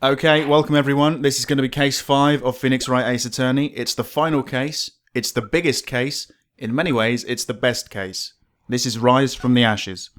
Okay, welcome everyone. This is going to be case 5 of Phoenix Wright Ace Attorney. It's the final case. It's the biggest case. In many ways, it's the best case. This is Rise from the Ashes.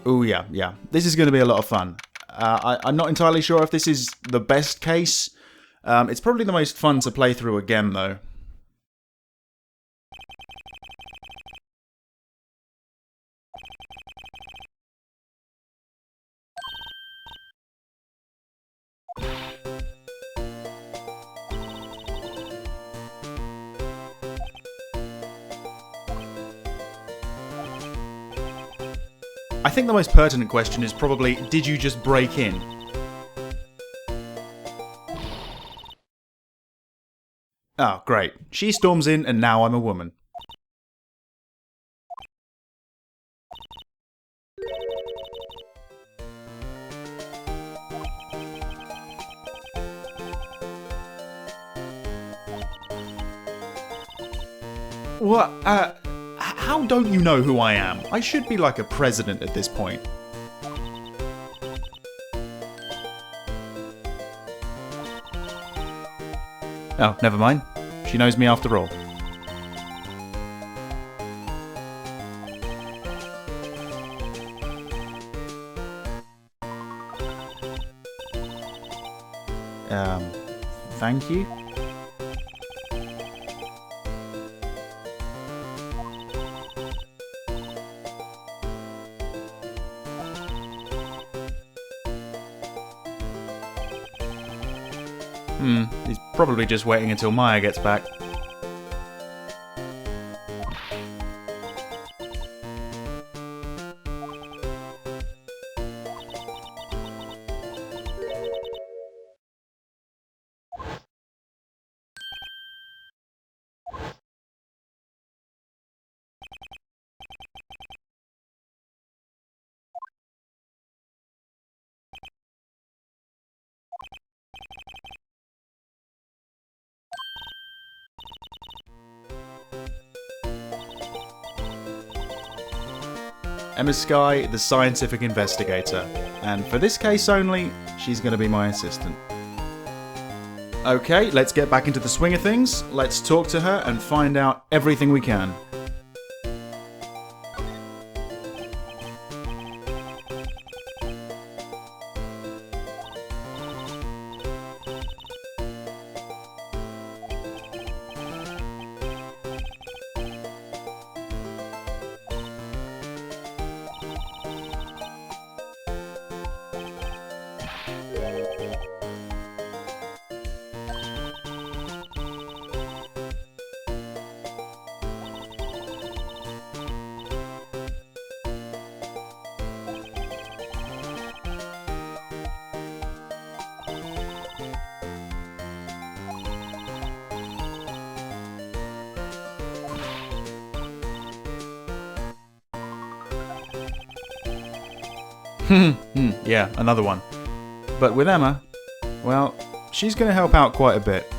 Oh yeah. This is going to be a lot of fun. I'm not entirely sure if this is the best case. It's probably the most fun to play through again, though. I think the most pertinent question is probably, did you just break in? Oh, great. She storms in and now I'm a woman. What? How don't you know who I am? I should be like a president at this point. Oh, never mind. She knows me after all. Thank you? He's probably just waiting until Maya gets back. Ema Skye, the scientific investigator. And for this case only, she's going to be my assistant. Okay, let's get back into the swing of things. Let's talk to her and find out everything we can. Yeah, another one. But with Emma, well, she's going to help out quite a bit.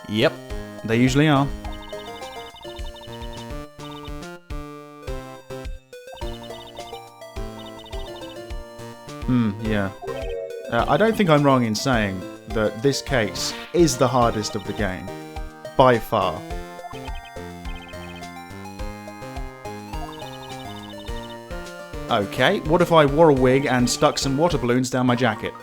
Yep, they usually are. Yeah. I don't think I'm wrong in saying that this case is the hardest of the game. By far. Okay, what if I wore a wig and stuck some water balloons down my jacket?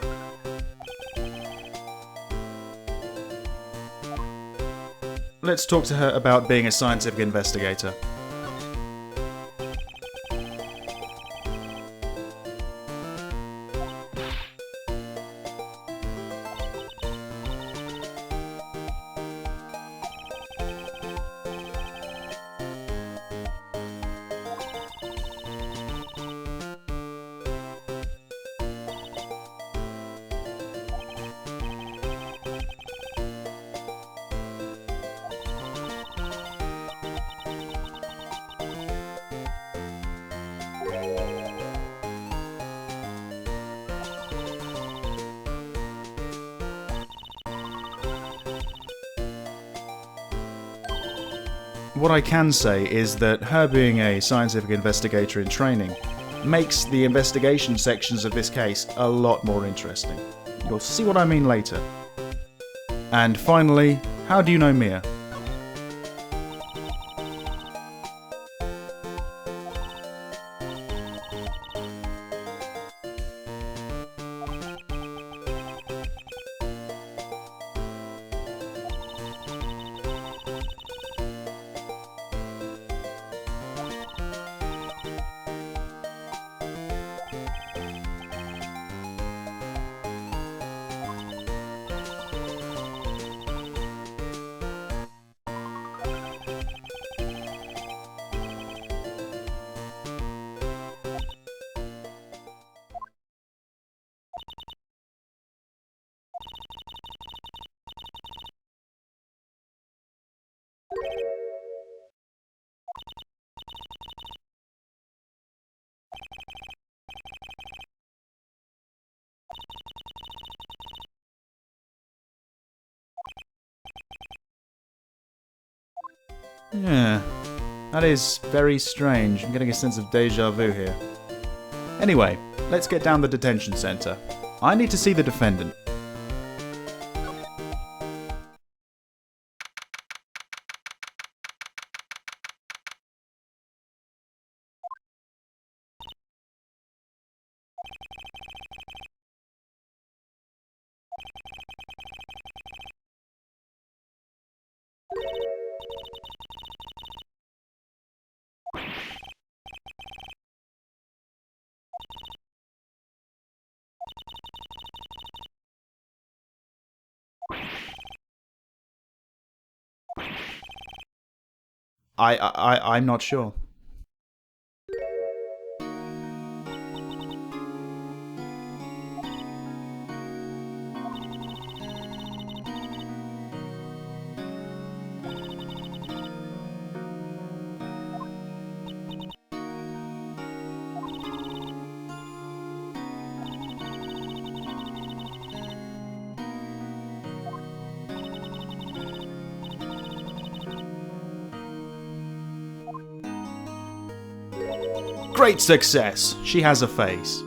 Let's talk to her about being a scientific investigator. What I can say is that her being a scientific investigator in training makes the investigation sections of this case a lot more interesting. You'll see what I mean later. And finally, how do you know Mia? Yeah, that is very strange. I'm getting a sense of deja vu here. Anyway, let's get down the detention centre. I need to see the defendant. I'm not sure. Great success! She has a face.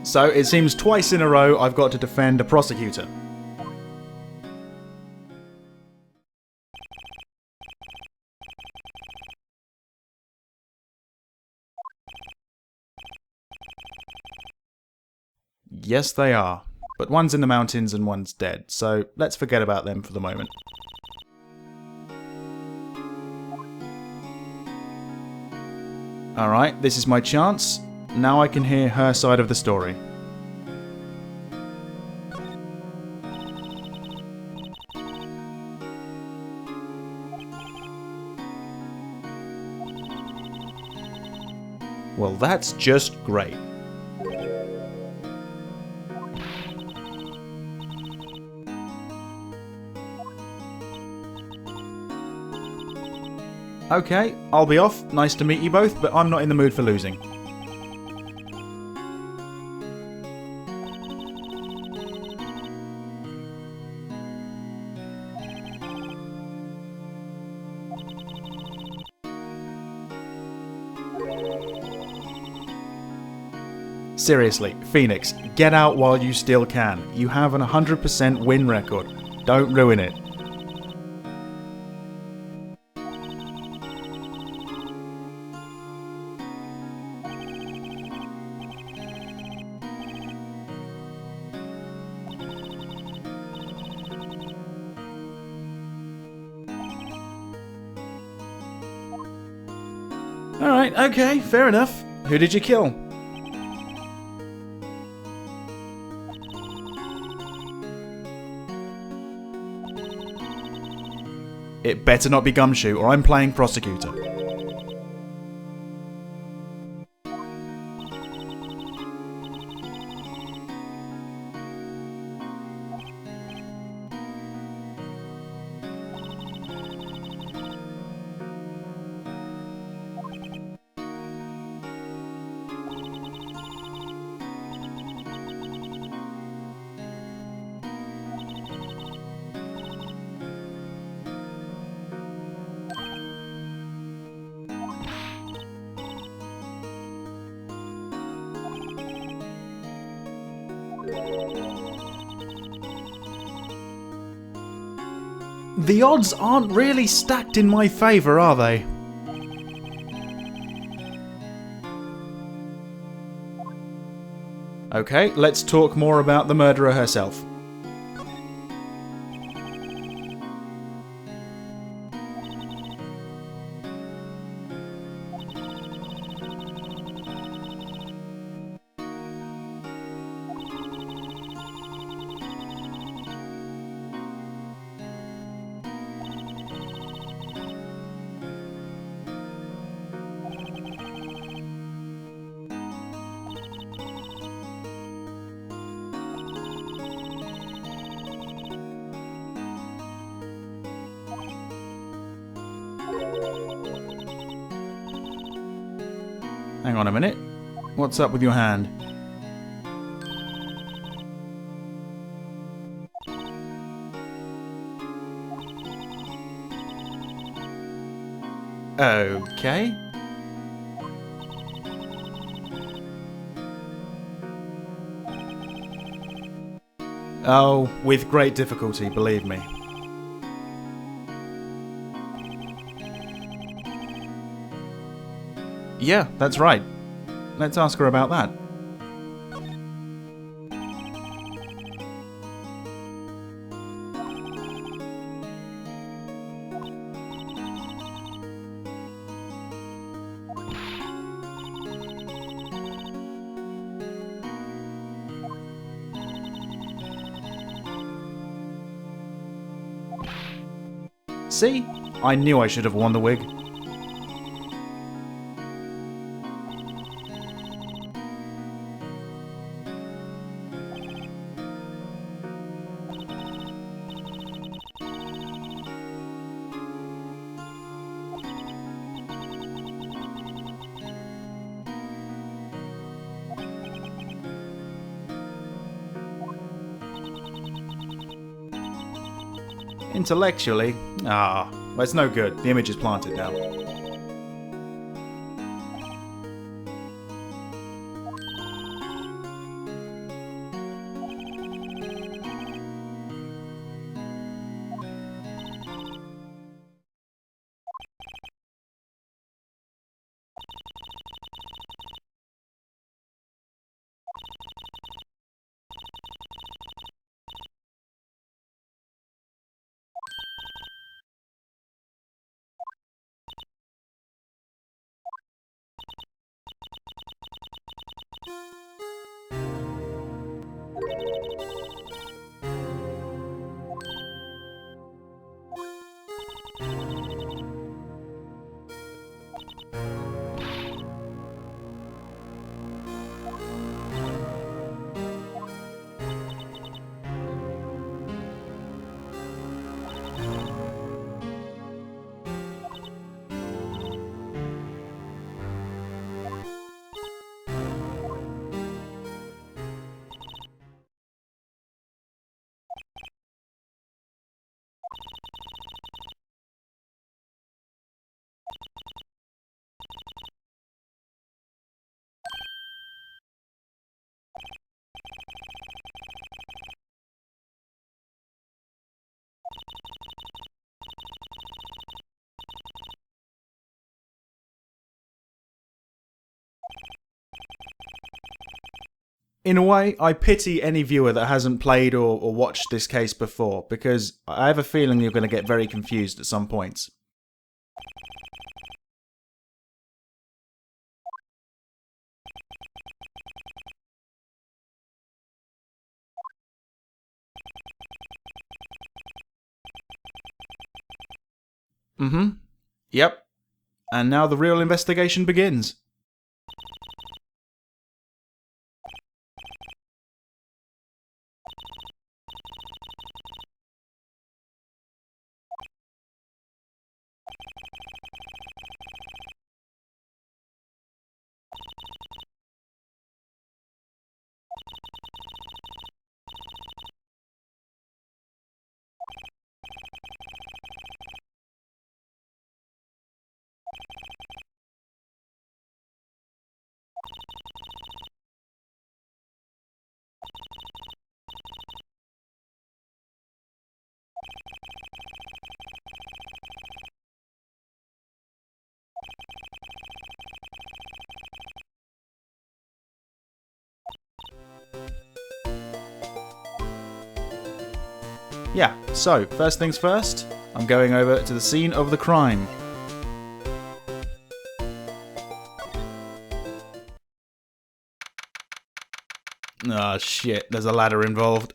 So it seems twice in a row I've got to defend a prosecutor. Yes, they are. But one's in the mountains and one's dead, so let's forget about them for the moment. Alright, this is my chance. Now I can hear her side of the story. Well, that's just great. Okay, I'll be off. Nice to meet you both, but I'm not in the mood for losing. Seriously, Phoenix, get out while you still can. You have an 100% win record. Don't ruin it. Alright, okay, fair enough. Who did you kill? It better not be Gumshoe, or I'm playing prosecutor. The odds aren't really stacked in my favour, are they? Okay, let's talk more about the murderer herself. Hang on a minute. What's up with your hand? Okay. Oh, with great difficulty, believe me. Yeah, that's right. Let's ask her about that. See? I knew I should have worn the wig. Intellectually? Well, it's no good. The image is planted now. In a way, I pity any viewer that hasn't played or watched this case before, because I have a feeling you're going to get very confused at some points. Yep. And now the real investigation begins. Yeah, so, first things first, I'm going over to the scene of the crime. Ah, shit, there's a ladder involved.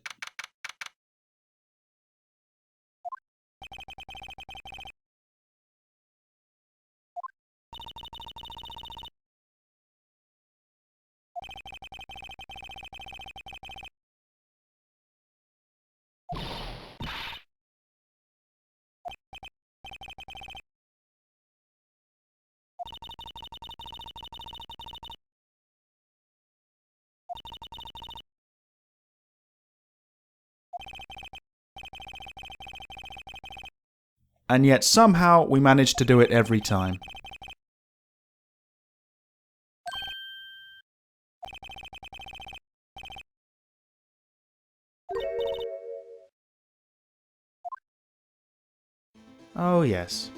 And yet somehow we managed to do it every time. Oh yes.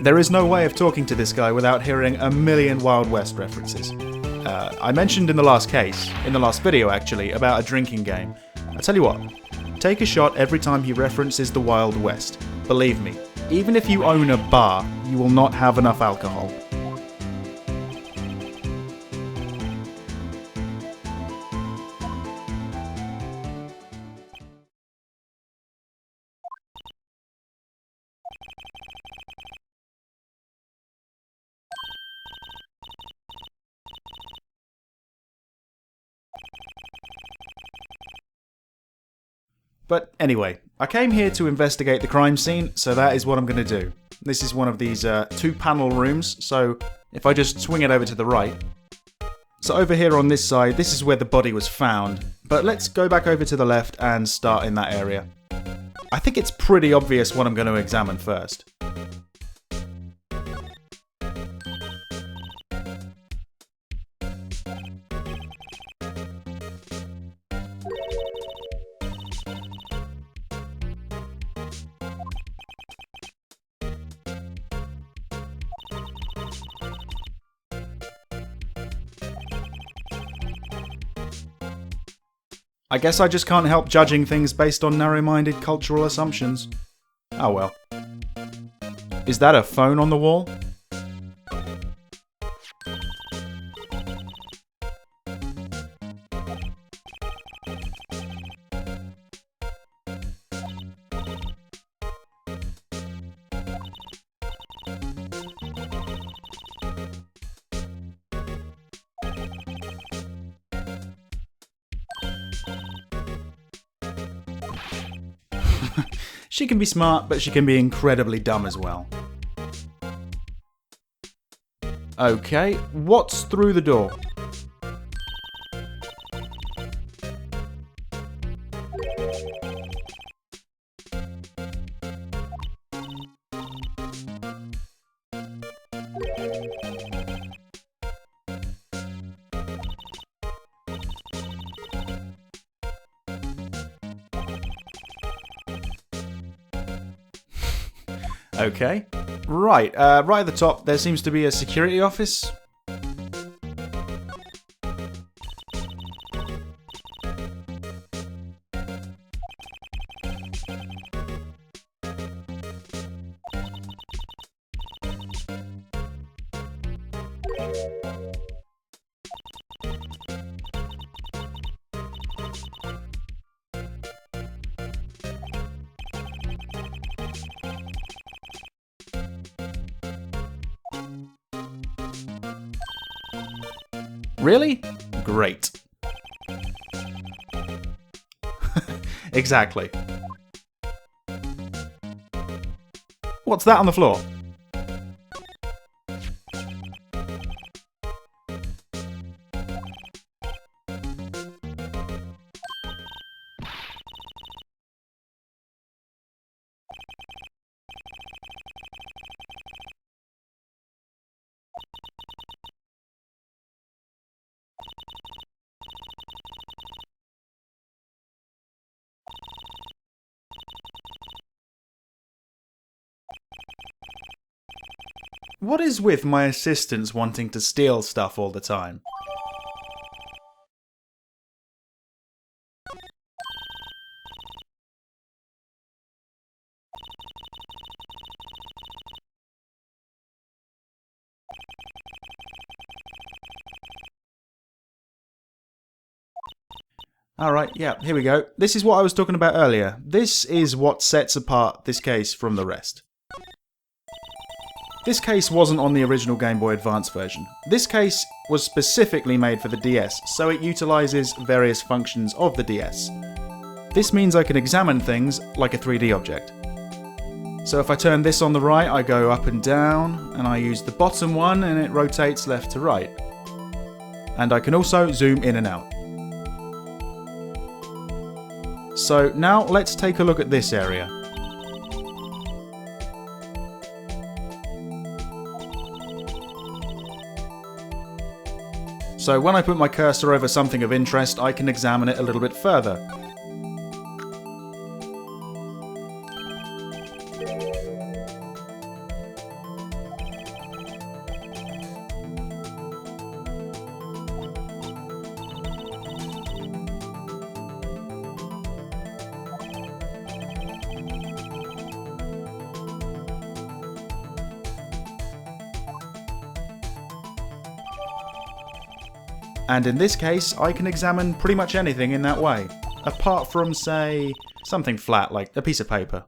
There is no way of talking to this guy without hearing a million Wild West references. I mentioned in the last case, in the last video actually, about a drinking game. I tell you what, take a shot every time he references the Wild West. Believe me, even if you own a bar, you will not have enough alcohol. But anyway, I came here to investigate the crime scene, so that is what I'm going to do. This is one of these two-panel rooms, so if I just swing it over to the right. So over here on this side, this is where the body was found, but let's go back over to the left and start in that area. I think it's pretty obvious what I'm going to examine first. I guess I just can't help judging things based on narrow-minded cultural assumptions. Oh well. Is that a phone on the wall? She can be smart, but she can be incredibly dumb as well. Okay, what's through the door? Okay. Right, right at the top, there seems to be a security office. Really? Great. Exactly. What's that on the floor? What is with my assistants wanting to steal stuff all the time? Alright, yeah, here we go. This is what I was talking about earlier. This is what sets apart this case from the rest. This case wasn't on the original Game Boy Advance version. This case was specifically made for the DS, so it utilises various functions of the DS. This means I can examine things like a 3D object. So if I turn this on the right, I go up and down, and I use the bottom one and it rotates left to right. And I can also zoom in and out. So now let's take a look at this area. So when I put my cursor over something of interest, I can examine it a little bit further. And in this case, I can examine pretty much anything in that way, apart from, say, something flat like a piece of paper.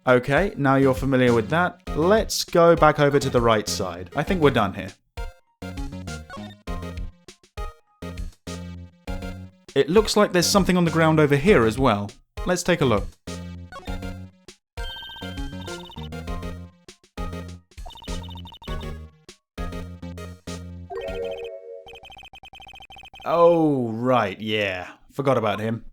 Okay, now you're familiar with that, let's go back over to the right side. I think we're done here. It looks like there's something on the ground over here as well. Let's take a look. Oh, right, yeah. Forgot about him.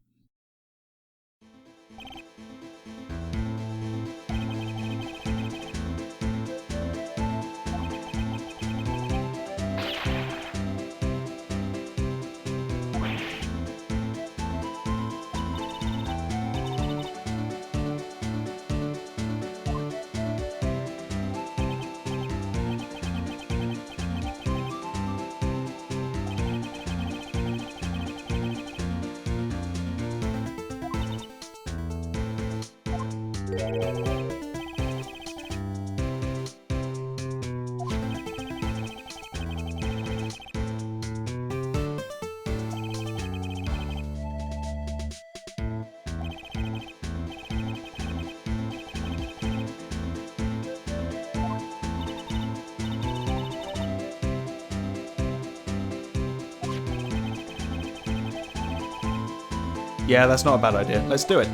Yeah, that's not a bad idea. Let's do it.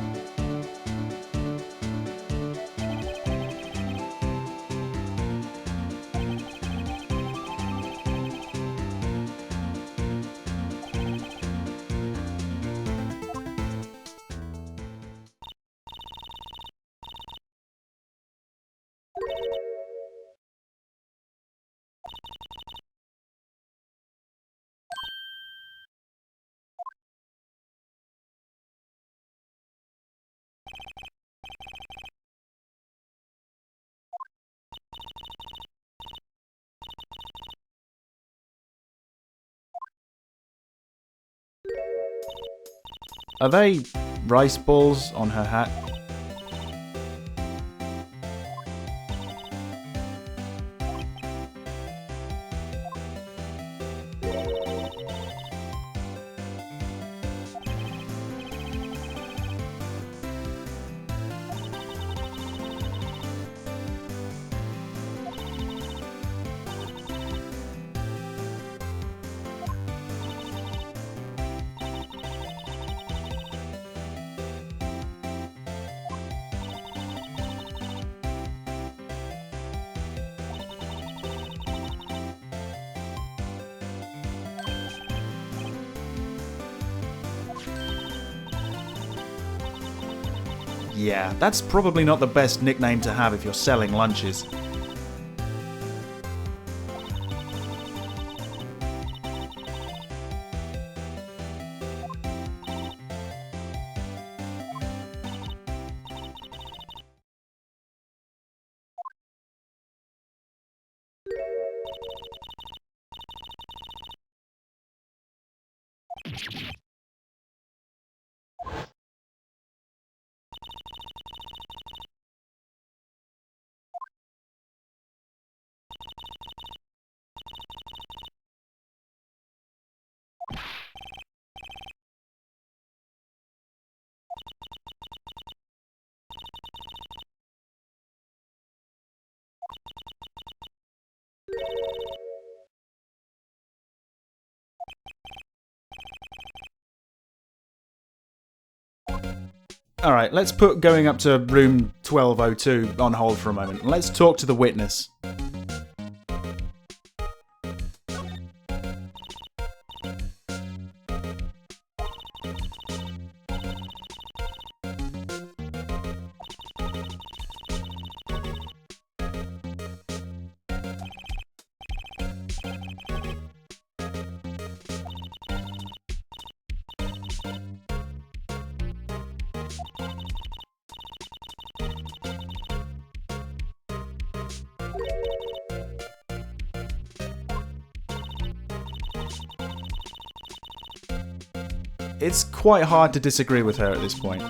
Are they rice balls on her hat? Yeah, that's probably not the best nickname to have if you're selling lunches. Alright, let's put going up to room 1202 on hold for a moment. Let's talk to the witness. It's quite hard to disagree with her at this point.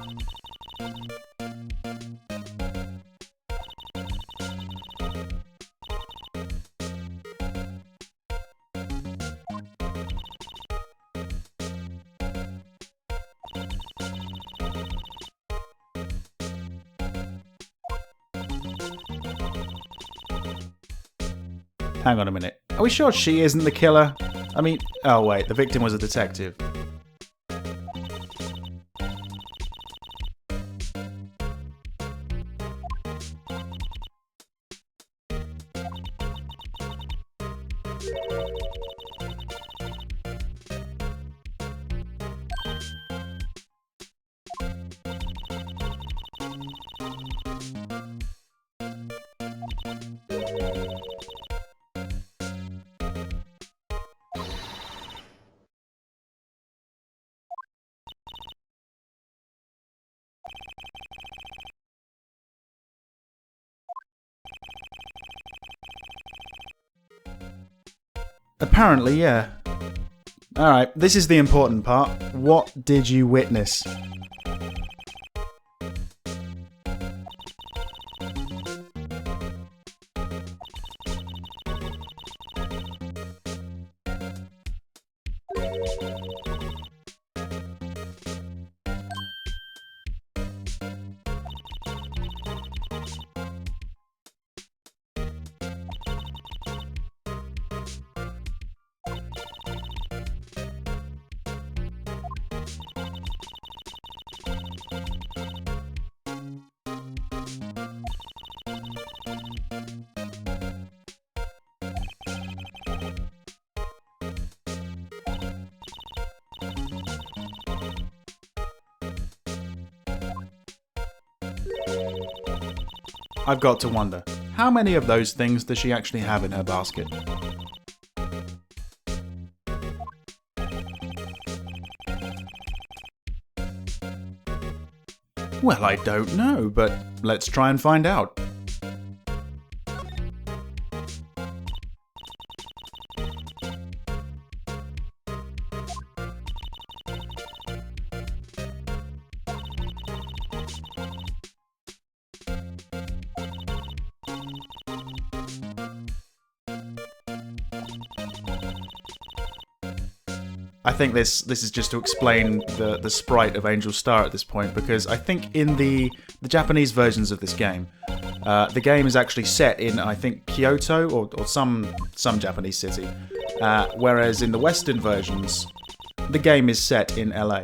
Hang on a minute. Are we sure she isn't the killer? I mean, oh wait, the victim was a detective. Apparently, yeah. Alright, this is the important part. What did you witness? I've got to wonder, how many of those things does she actually have in her basket? Well, I don't know, but let's try and find out. I think this is just to explain the sprite of Angel Star at this point, because I think in the Japanese versions of this game, the game is actually set in, I think, Kyoto or some Japanese city, whereas in the Western versions, the game is set in LA.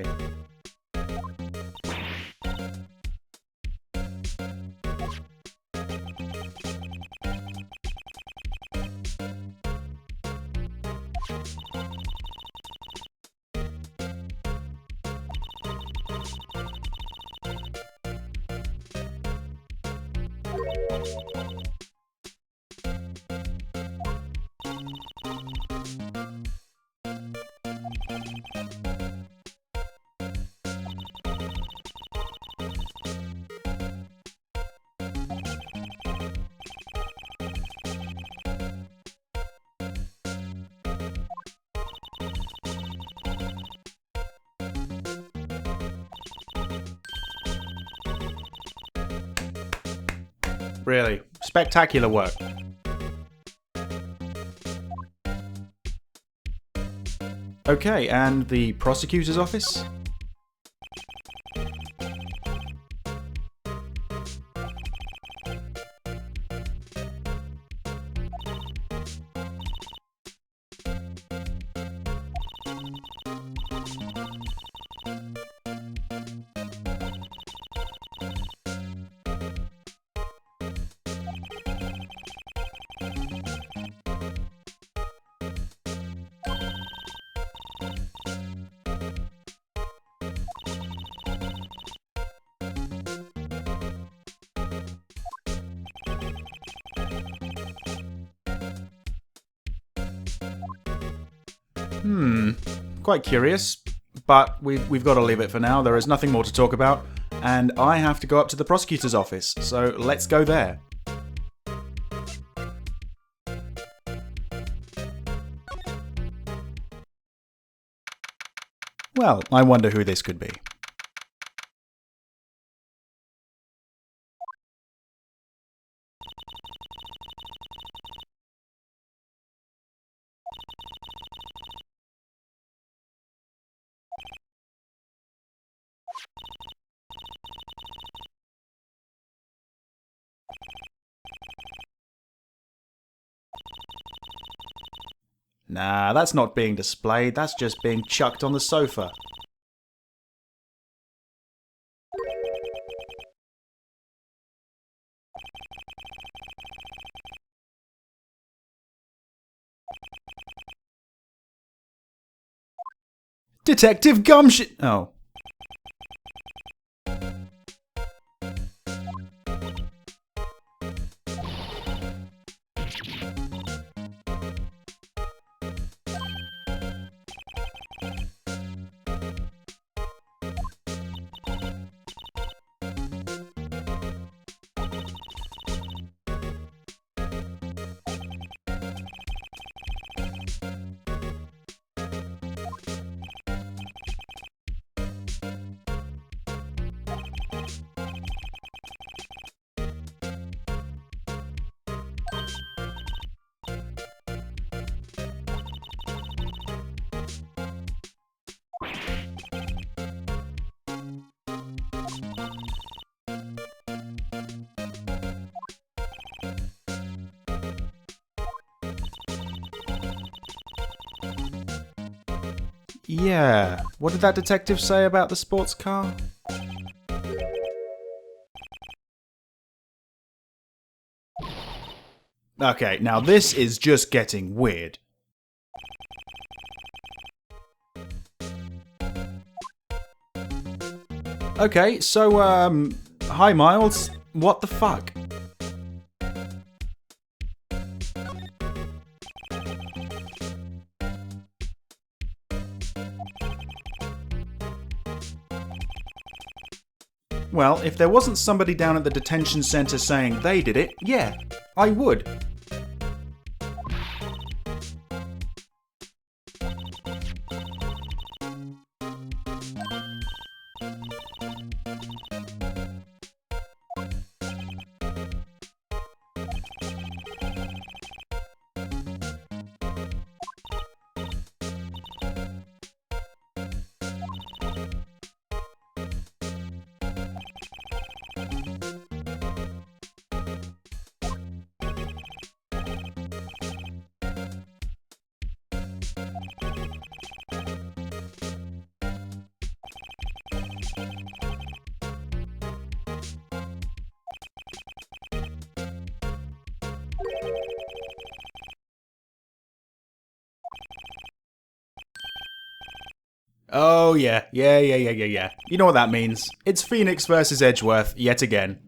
Really, spectacular work. Okay, and the prosecutor's office? Quite curious, but we've got to leave it for now. There is nothing more to talk about, and I have to go up to the prosecutor's office, so let's go there. Well, I wonder who this could be. Nah, that's not being displayed, that's just being chucked on the sofa. Detective Gumshoe! Oh. Yeah, what did that detective say about the sports car? Okay, now this is just getting weird. Okay, so, hi Miles, what the fuck? Well, if there wasn't somebody down at the detention centre saying they did it, yeah, I would. Oh yeah. You know what that means. It's Phoenix versus Edgeworth yet again.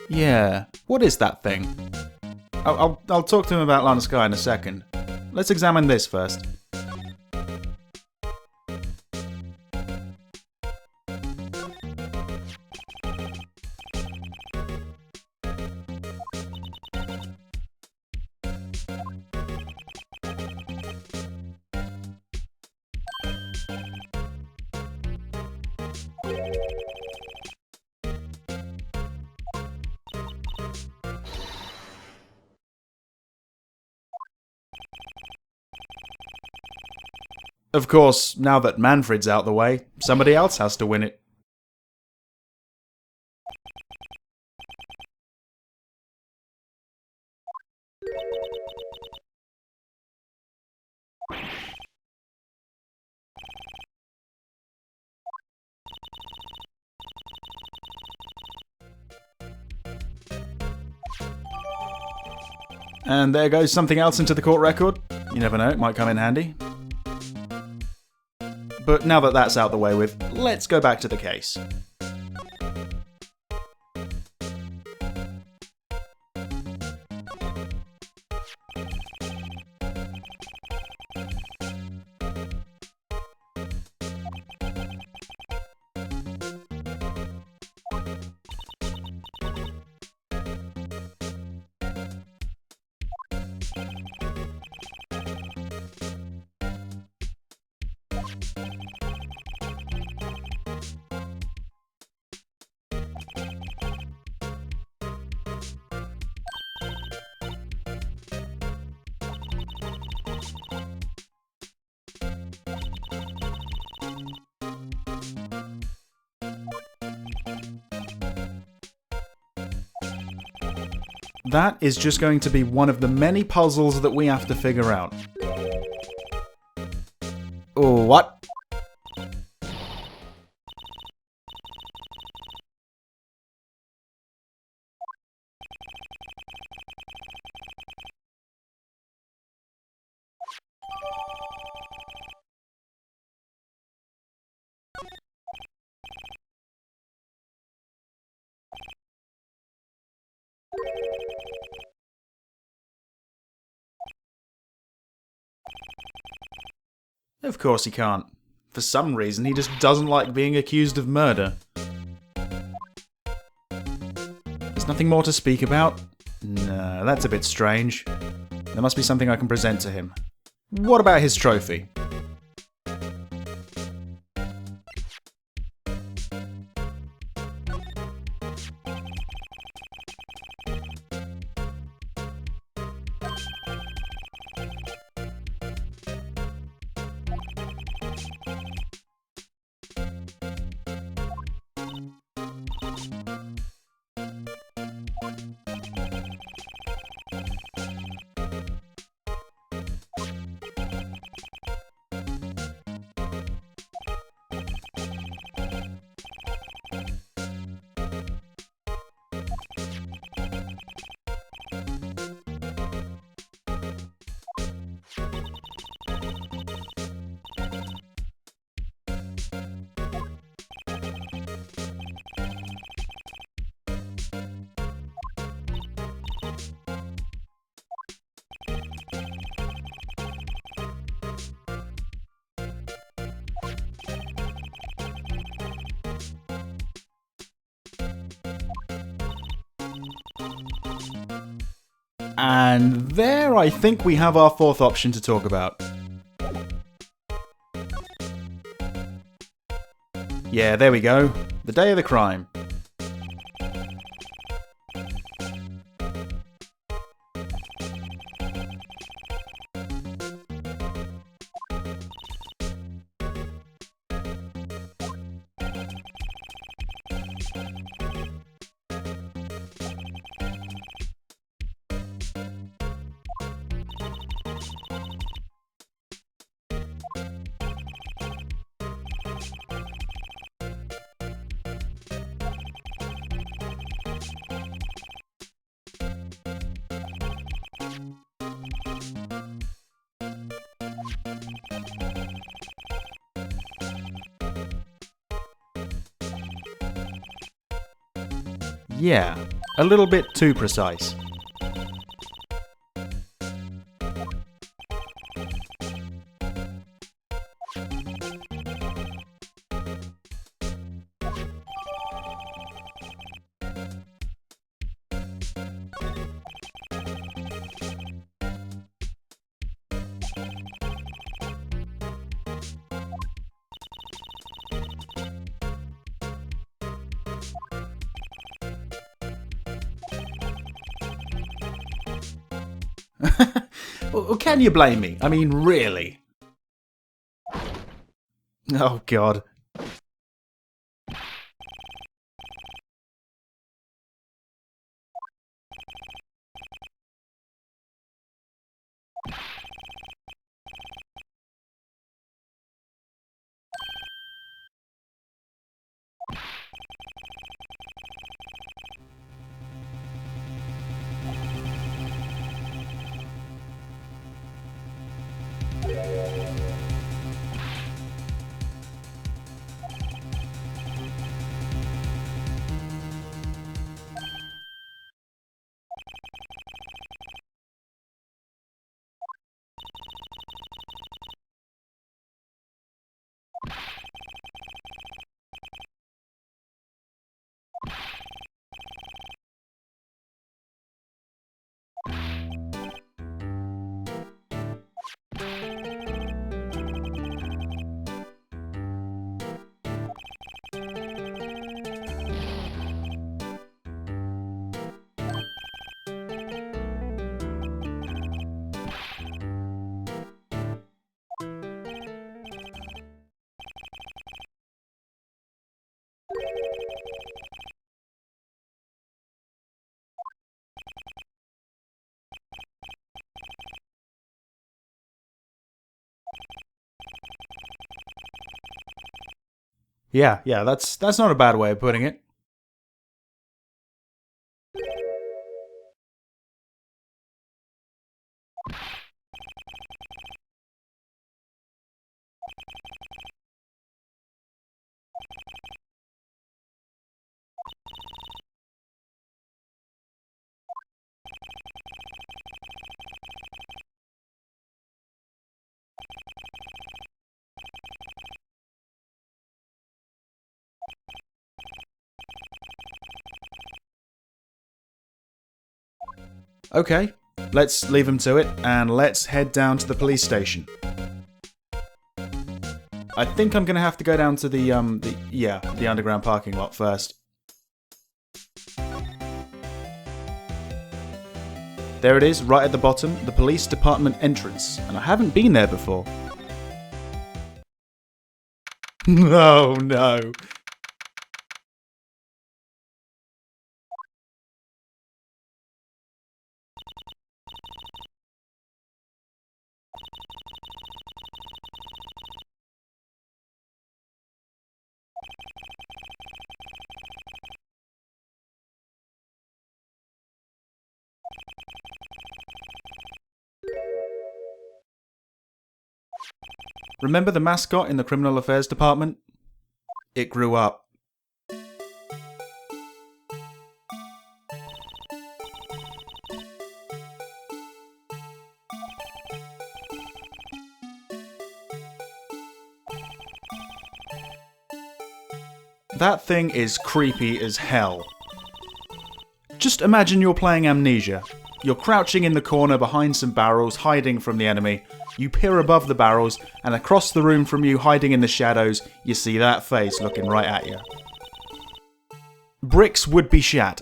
Yeah, what is that thing? I'll talk to him about Ema Skye in a second. Let's examine this first. Of course, now that Manfred's out the way, somebody else has to win it. And there goes something else into the court record. You never know, it might come in handy. But now that that's out the way with, let's go back to the case. That is just going to be one of the many puzzles that we have to figure out. Oh, what? Of course he can't. For some reason, he just doesn't like being accused of murder. There's nothing more to speak about? No, that's a bit strange. There must be something I can present to him. What about his trophy? And there, I think we have our fourth option to talk about. Yeah, there we go. The day of the crime. Yeah, a little bit too precise. Well, can you blame me? I mean, really? Oh, God. Yeah, that's not a bad way of putting it. Okay, let's leave him to it, and let's head down to the police station. I think I'm gonna have to go down to the underground parking lot first. There it is, right at the bottom, the police department entrance, and I haven't been there before. Oh no. Remember the mascot in the criminal affairs department? It grew up. That thing is creepy as hell. Just imagine you're playing Amnesia. You're crouching in the corner behind some barrels, hiding from the enemy. You peer above the barrels, and across the room from you, hiding in the shadows, you see that face looking right at you. Bricks would be shat.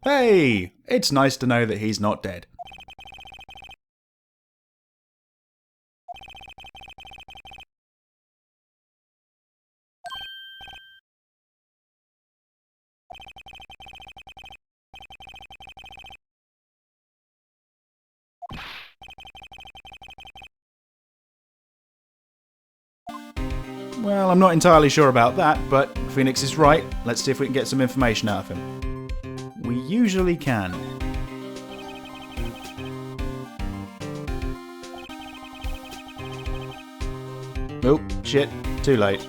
Hey! It's nice to know that he's not dead. Well, I'm not entirely sure about that, but Phoenix is right. Let's see if we can get some information out of him. We usually can. Oh, shit. Too late.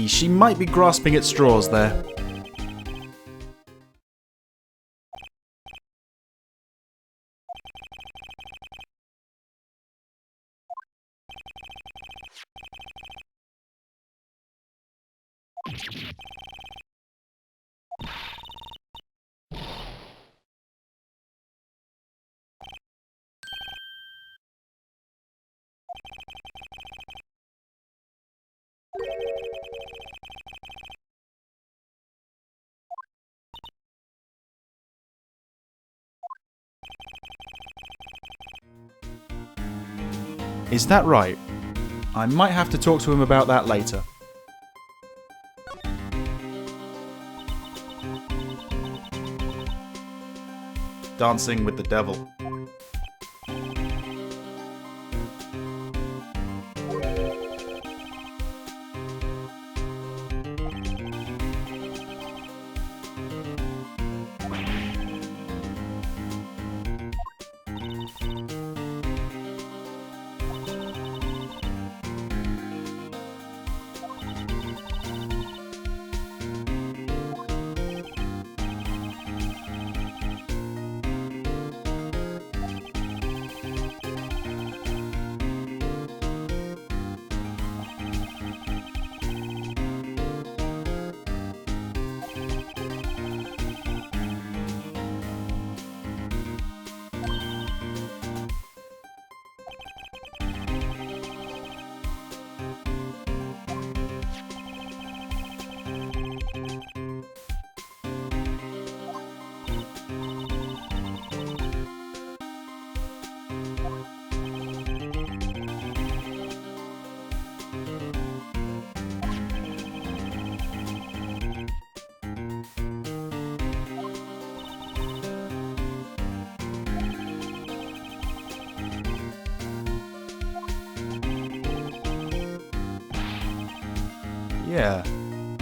She might be grasping at straws there. Is that right? I might have to talk to him about that later. Dancing with the devil. Yeah,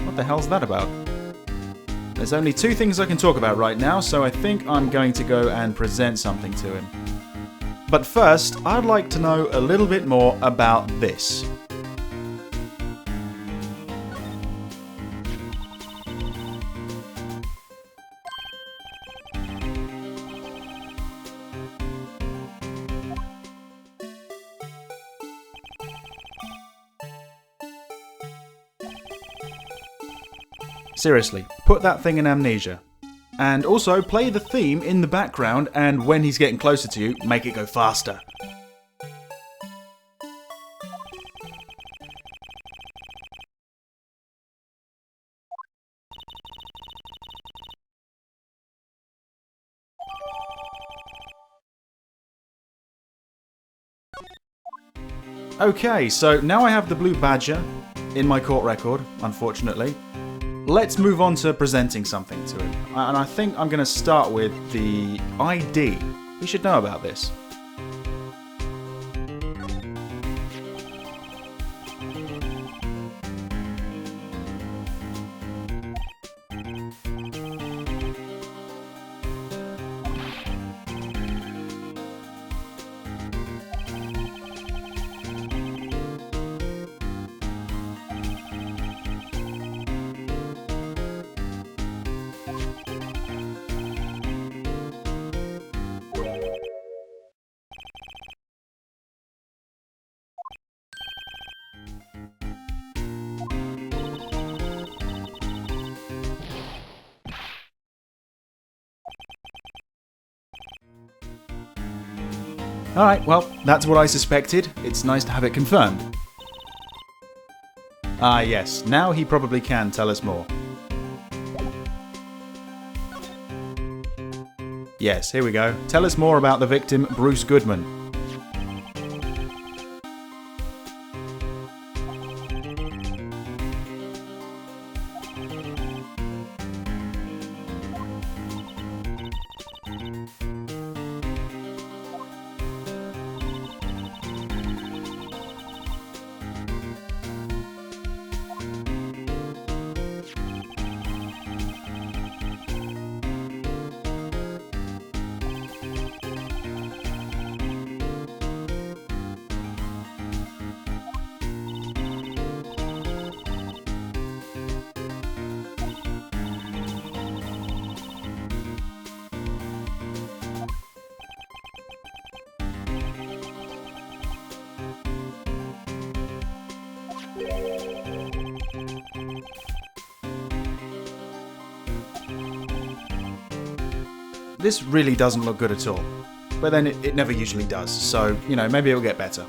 what the hell's that about? There's only two things I can talk about right now, so I think I'm going to go and present something to him. But first, I'd like to know a little bit more about this. Seriously, put that thing in amnesia. And also play the theme in the background, and when he's getting closer to you, make it go faster. Okay, so now I have the blue badger in my court record, unfortunately. Let's move on to presenting something to him. And I think I'm going to start with the ID. He should know about this. Alright, well, that's what I suspected. It's nice to have it confirmed. Ah yes, now he probably can tell us more. Yes, here we go. Tell us more about the victim, Bruce Goodman. This really doesn't look good at all. But then it never usually does, so, you know, maybe it'll get better.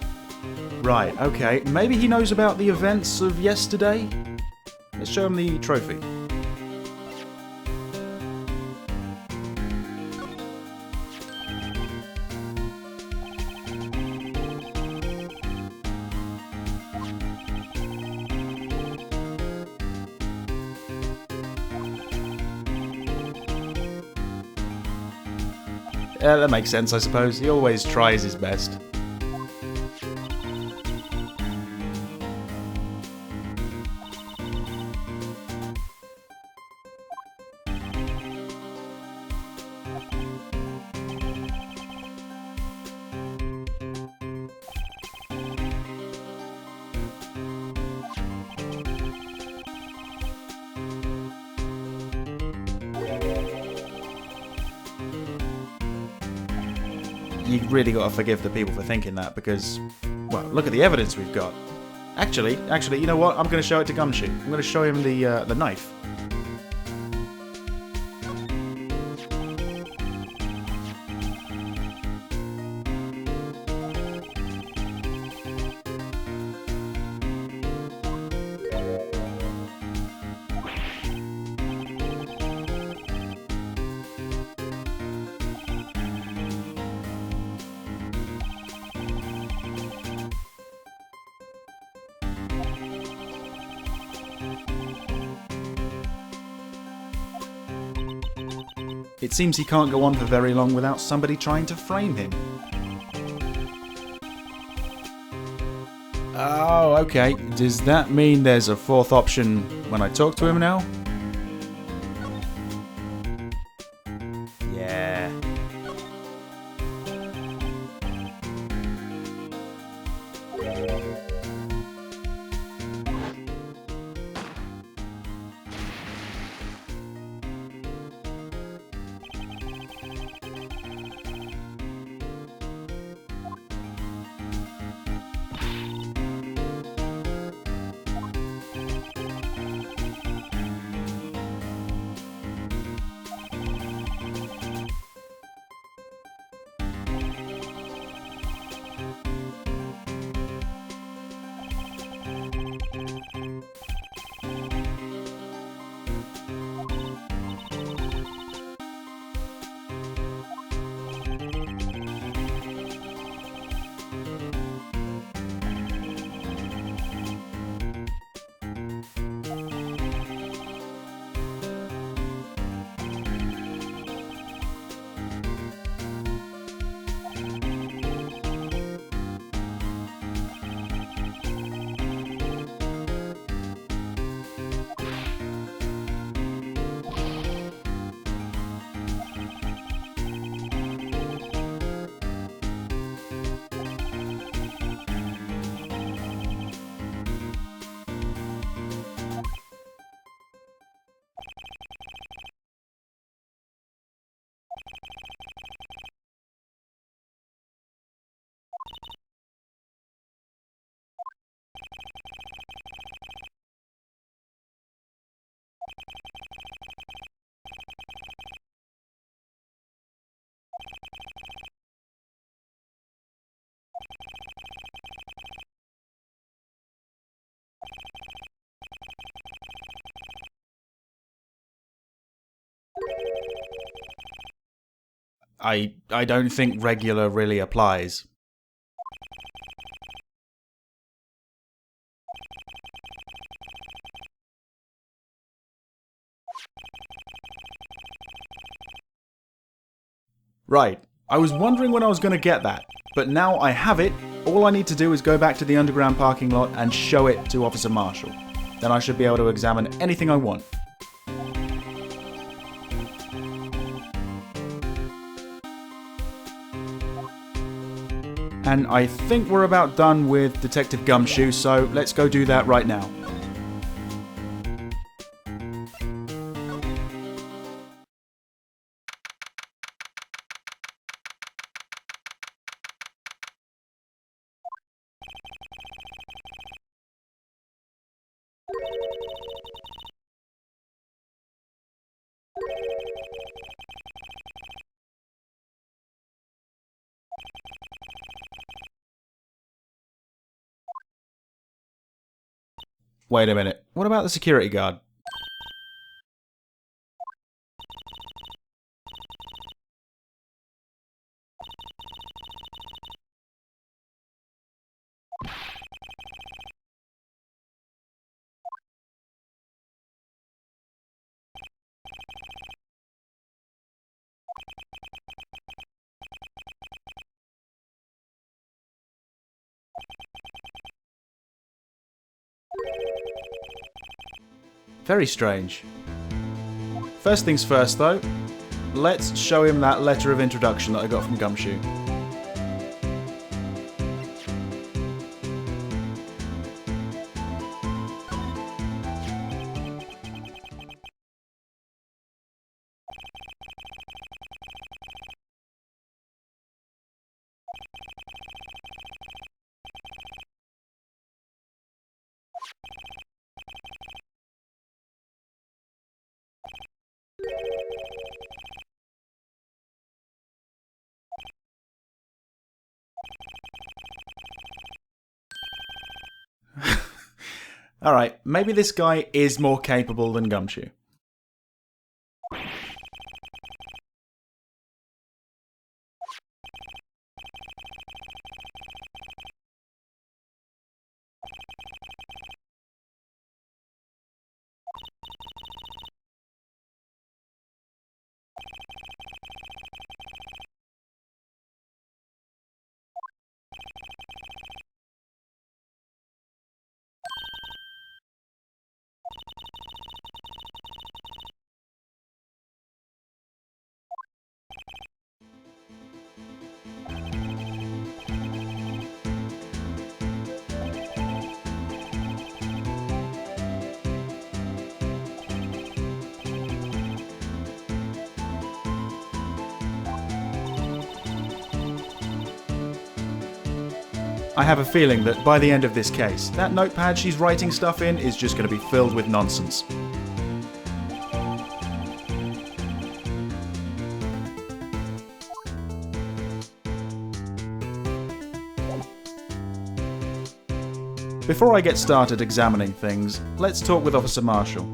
Right, okay, maybe he knows about the events of yesterday? Let's show him the trophy. That makes sense, I suppose. He always tries his best. You really got to forgive the people for thinking that, because, well, look at the evidence we've got. Actually, you know what? I'm going to show it to Gumshoe. I'm going to show him the knife. It seems he can't go on for very long without somebody trying to frame him. Oh, okay. Does that mean there's a fourth option when I talk to him now? I don't think regular really applies. Right, I was wondering when I was going to get that, but now I have it. All I need to do is go back to the underground parking lot and show it to Officer Marshall. Then I should be able to examine anything I want. And I think we're about done with Detective Gumshoe, so let's go do that right now. Wait a minute, what about the security guard? Very strange. First things first though, let's show him that letter of introduction that I got from Gumshoe. Alright, maybe this guy is more capable than Gumshoe. I have a feeling that by the end of this case, that notepad she's writing stuff in is just going to be filled with nonsense. Before I get started examining things, let's talk with Officer Marshall.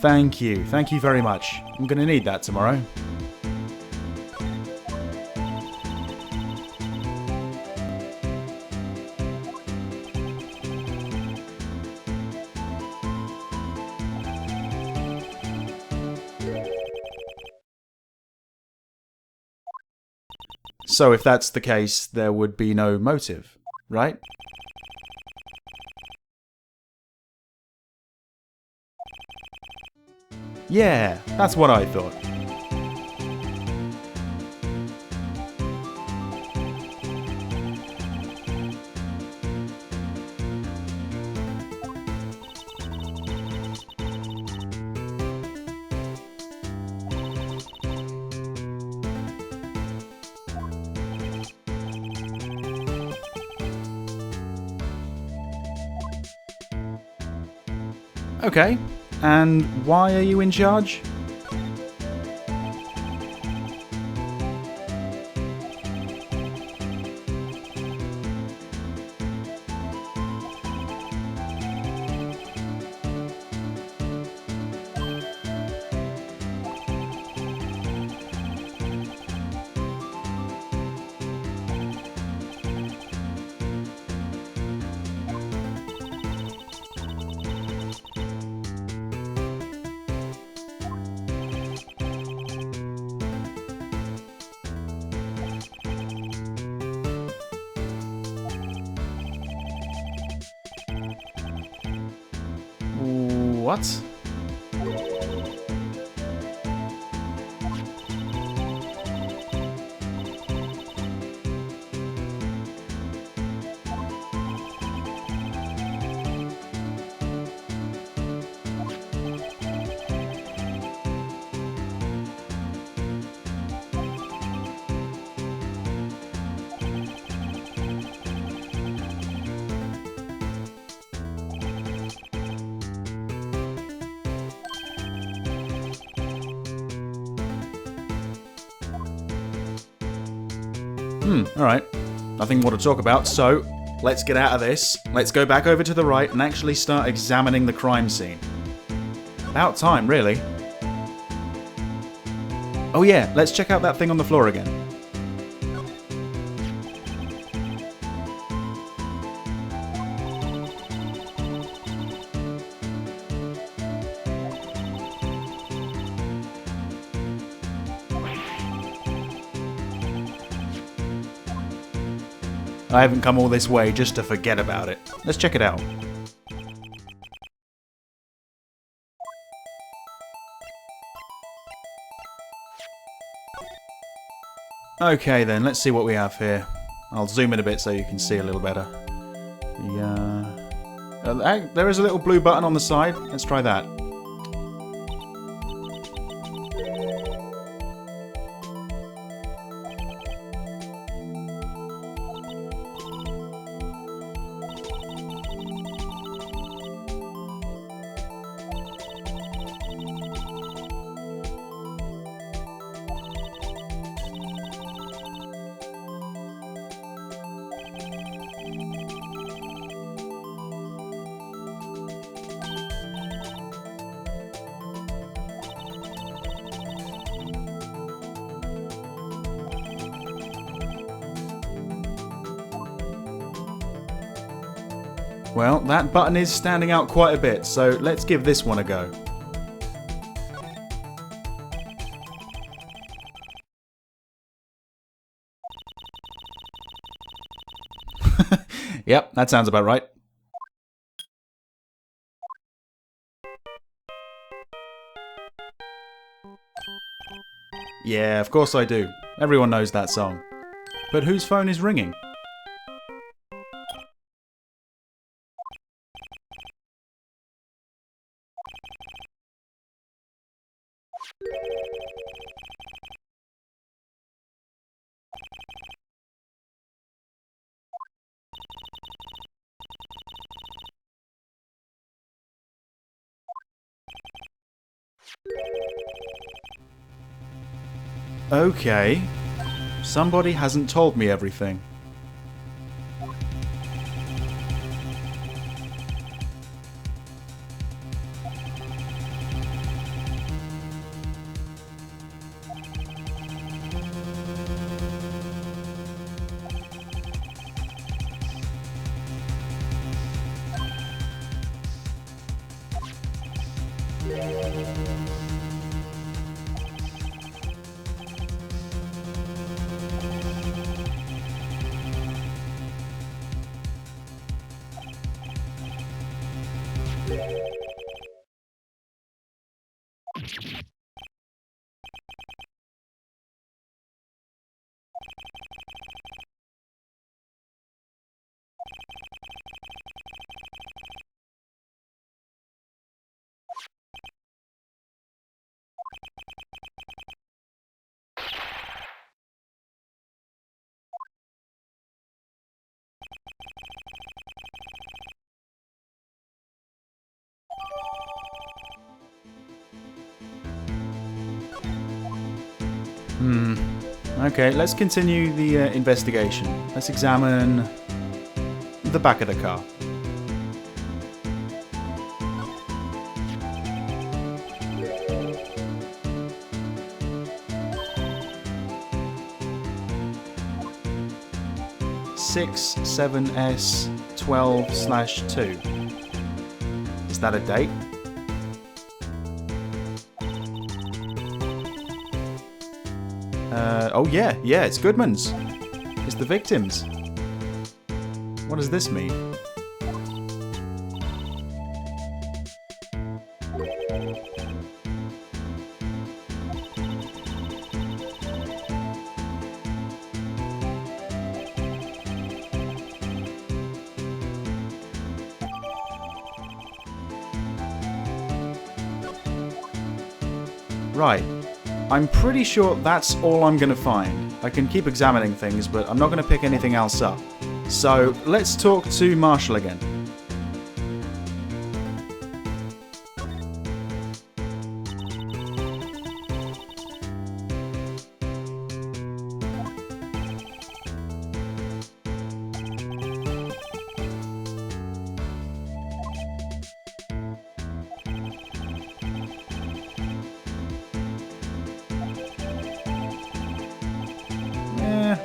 Thank you very much. I'm going to need that tomorrow. So if that's the case, there would be no motive, right? Yeah, that's what I thought. Okay, and why are you in charge? What? Alright. Nothing more to talk about, so let's get out of this. Let's go back over to the right and actually start examining the crime scene. About time, really. Oh yeah, let's check out that thing on the floor again. I haven't come all this way just to forget about it. Let's check it out. Okay then, let's see what we have here. I'll zoom in a bit so you can see a little better. There is a little blue button on the side. Let's try that. Well, that button is standing out quite a bit, so let's give this one a go. Yep, that sounds about right. Yeah, of course I do. Everyone knows that song. But whose phone is ringing? Okay. Somebody hasn't told me everything. Okay, let's continue the investigation. Let's examine the back of the car. Six 7S 12/2. Is that a date? Oh yeah, it's Goodman's. It's the victims. What does this mean? Right. I'm pretty sure that's all I'm going to find. I can keep examining things, but I'm not going to pick anything else up. So, let's talk to Marshall again.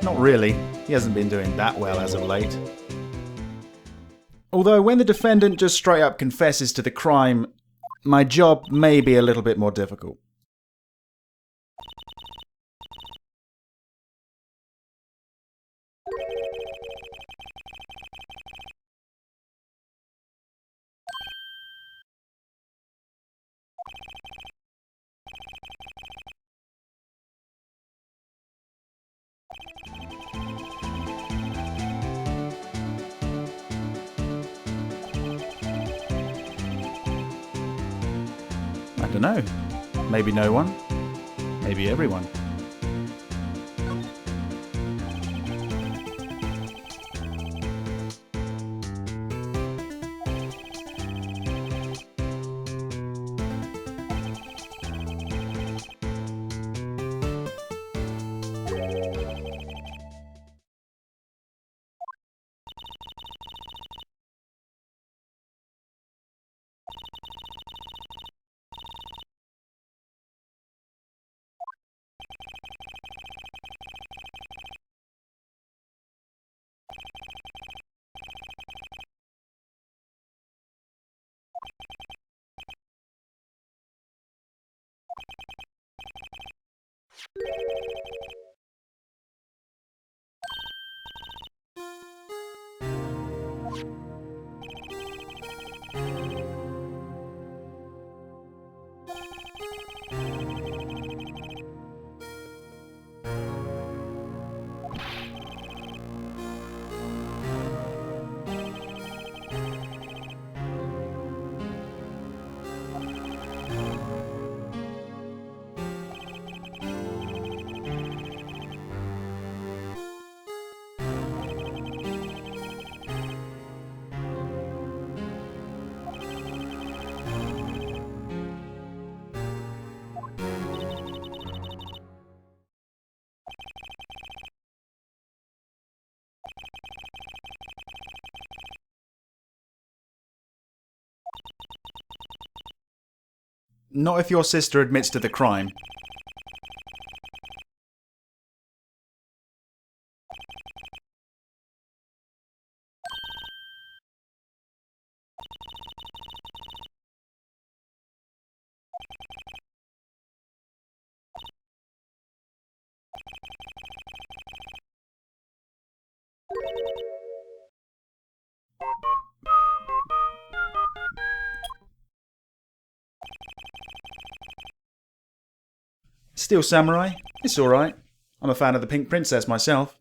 Not really. He hasn't been doing that well as of late. Although when the defendant just straight up confesses to the crime, my job may be a little bit more difficult. I don't know. Maybe no one. Maybe everyone. Not if your sister admits to the crime. Steel Samurai? It's alright. I'm a fan of the Pink Princess myself.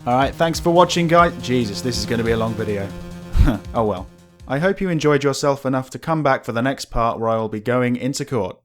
Alright, thanks for watching, guys. Jesus, this is going to be a long video. Oh well. I hope you enjoyed yourself enough to come back for the next part where I will be going into court.